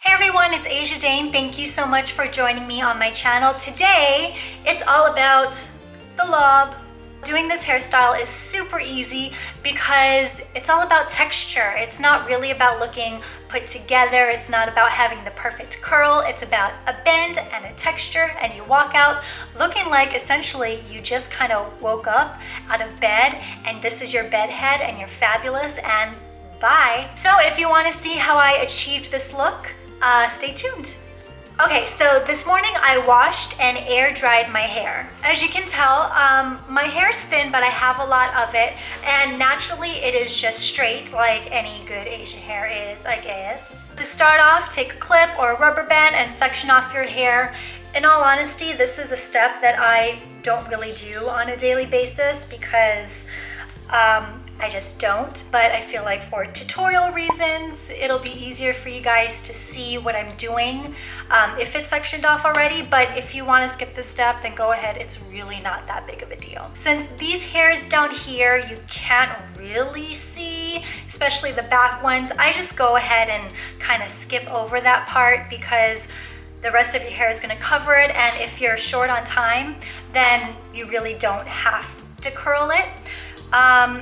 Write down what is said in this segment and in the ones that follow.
Hey everyone, it's Asia Dane. Thank you so much for joining me on my channel. Today, it's all about the lob. Doing this hairstyle is super easy because it's all about texture. It's not really about looking put together. It's not about having the perfect curl. It's about a bend and a texture, and you walk out looking like essentially you just kind of woke up out of bed and this is your bed head and you're fabulous and bye. So if you want to see how I achieved this look, stay tuned. Okay, so this morning I washed and air dried my hair. As you can tell, my hair is thin, but I have a lot of it, and naturally it is just straight like any good Asian hair is, I guess. To start off, take a clip or a rubber band and section off your hair. In all honesty, this is a step that I don't really do on a daily basis because I just don't, but I feel like for tutorial reasons, it'll be easier for you guys to see what I'm doing if it's sectioned off already. But if you want to skip this step, then go ahead. It's really not that big of a deal. Since these hairs down here, you can't really see, especially the back ones, I just go ahead and kind of skip over that part because the rest of your hair is going to cover it. And if you're short on time, then you really don't have to curl it.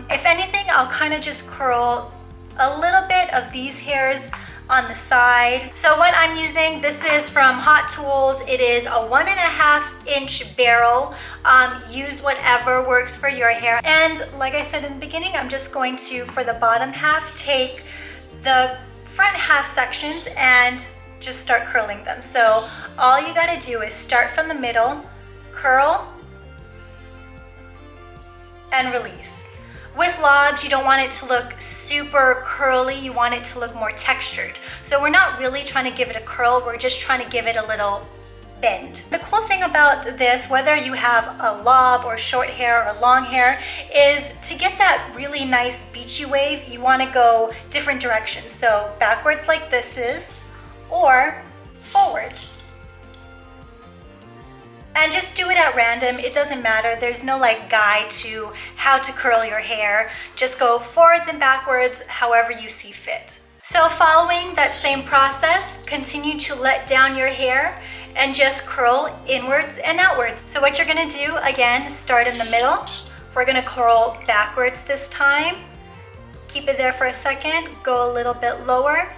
If anything, I'll kind of just curl a little bit of these hairs on the side. So what I'm using, this is from Hot Tools. It is a 1.5 inch barrel. Use whatever works for your hair. And like I said in the beginning, I'm just going to, for the bottom half, take the front half sections and just start curling them. So all you gotta do is start from the middle, curl, and release. With lobs, you don't want it to look super curly, you want it to look more textured. So we're not really trying to give it a curl, we're just trying to give it a little bend. The cool thing about this, whether you have a lob or short hair or long hair, is to get that really nice beachy wave, you want to go different directions. So backwards like this is, or forwards. And just do it at random. It doesn't matter. There's no like guide to how to curl your hair. Just go forwards and backwards, however you see fit. So following that same process, continue to let down your hair and just curl inwards and outwards. So what you're gonna do, again, start in the middle. We're gonna curl backwards this time. Keep it there for a second, go a little bit lower,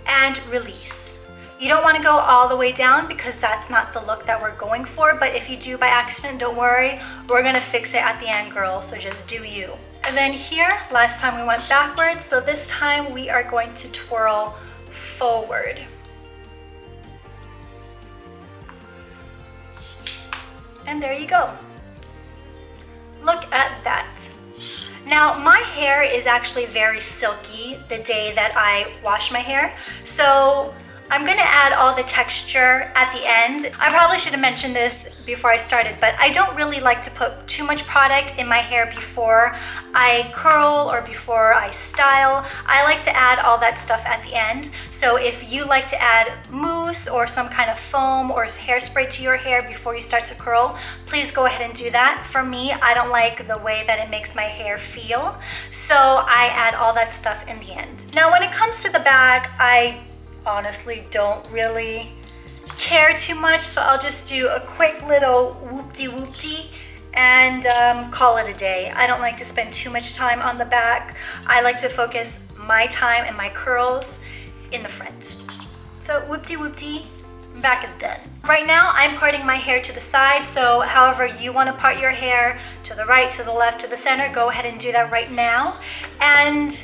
and release. You don't want to go all the way down because that's not the look that we're going for, but if you do by accident, don't worry. We're gonna fix it at the end, girl, so just do you. And then here, last time we went backwards, so this time we are going to twirl forward. And there you go. Look at that. Now, my hair is actually very silky the day that I wash my hair, so I'm gonna add all the texture at the end. I probably should have mentioned this before I started, but I don't really like to put too much product in my hair before I curl or before I style. I like to add all that stuff at the end. So if you like to add mousse or some kind of foam or hairspray to your hair before you start to curl, please go ahead and do that. For me, I don't like the way that it makes my hair feel, so I add all that stuff in the end. Now, when it comes to the back, I honestly don't really care too much, so I'll just do a quick little whoop-de-whoop-de and call it a day. I don't like to spend too much time on the back. I like to focus my time and my curls in the front. So whoop-de-whoop-de, back is done. Right now I'm parting my hair to the side, so however you want to part your hair, to the right, to the left, to the center, go ahead and do that right now. And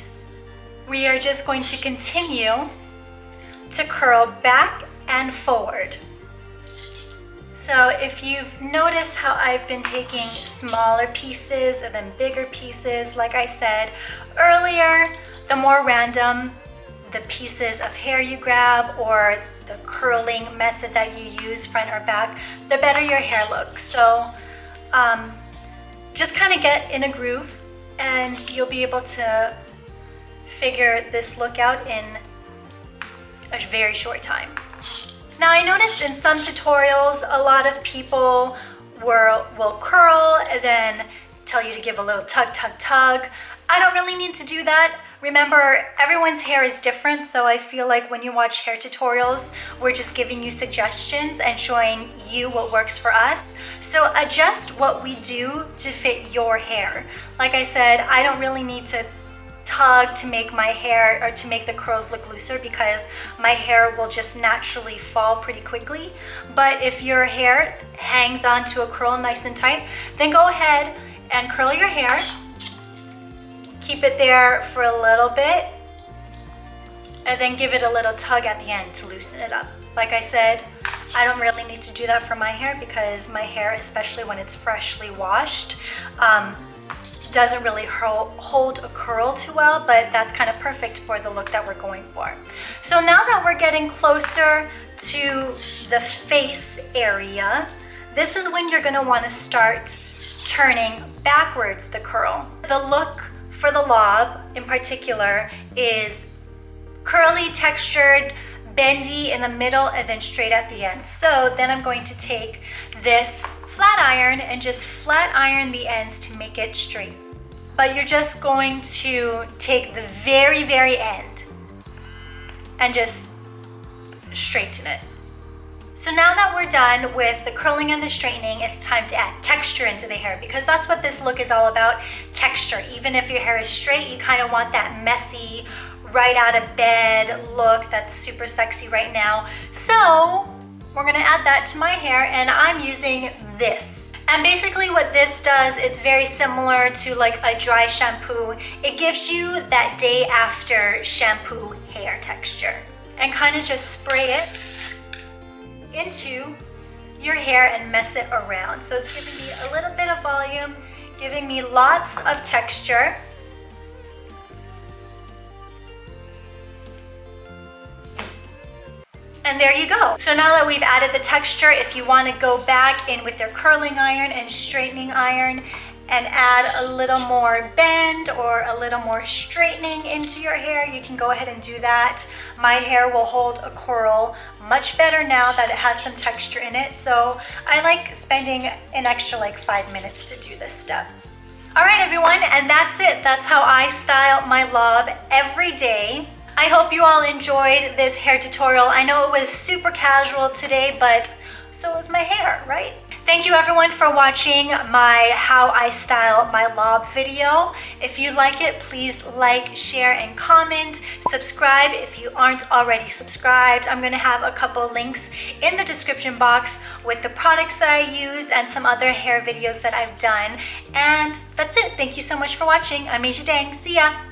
we are just going to continue to curl back and forward. So if you've noticed how I've been taking smaller pieces and then bigger pieces, like I said earlier, the more random the pieces of hair you grab or the curling method that you use, front or back, the better your hair looks. So just kind of get in a groove and you'll be able to figure this look out in a very short time. Now, I noticed in some tutorials, a lot of people will curl and then tell you to give a little tug, tug, tug. I don't really need to do that. Remember, everyone's hair is different, so I feel like when you watch hair tutorials, we're just giving you suggestions and showing you what works for us. So adjust what we do to fit your hair. Like I said, I don't really need to tug to make my hair or to make the curls look looser because my hair will just naturally fall pretty quickly. But if your hair hangs onto a curl nice and tight, then go ahead and curl your hair. Keep it there for a little bit and then give it a little tug at the end to loosen it up. Like I said, I don't really need to do that for my hair because my hair, especially when it's freshly washed, doesn't really hold a curl too well, but that's kind of perfect for the look that we're going for. So now that we're getting closer to the face area, this is when you're gonna wanna start turning backwards the curl. The look for the lob in particular is curly, textured, bendy in the middle, and then straight at the end. So then I'm going to take this flat iron and just flat iron the ends to make it straight. But you're just going to take the very, very end and just straighten it. So now that we're done with the curling and the straightening, it's time to add texture into the hair because that's what this look is all about, texture. Even if your hair is straight, you kind of want that messy, right out of bed look that's super sexy right now. So we're gonna add that to my hair and I'm using this. And basically what this does, it's very similar to like a dry shampoo. It gives you that day after shampoo hair texture. And kind of just spray it into your hair and mess it around. So it's giving me a little bit of volume, giving me lots of texture. And there you go. So now that we've added the texture, if you want to go back in with your curling iron and straightening iron and add a little more bend or a little more straightening into your hair, you can go ahead and do that. My hair will hold a curl much better now that it has some texture in it. So I like spending an extra like 5 minutes to do this step. All right, everyone, and that's it. That's how I style my lob every day. I hope you all enjoyed this hair tutorial. I know it was super casual today, but so was my hair, right? Thank you everyone for watching my How I Style My Lob video. If you like it, please like, share, and comment. Subscribe if you aren't already subscribed. I'm gonna have a couple links in the description box with the products that I use and some other hair videos that I've done. And that's it. Thank you so much for watching. I'm Asia Dang. See ya.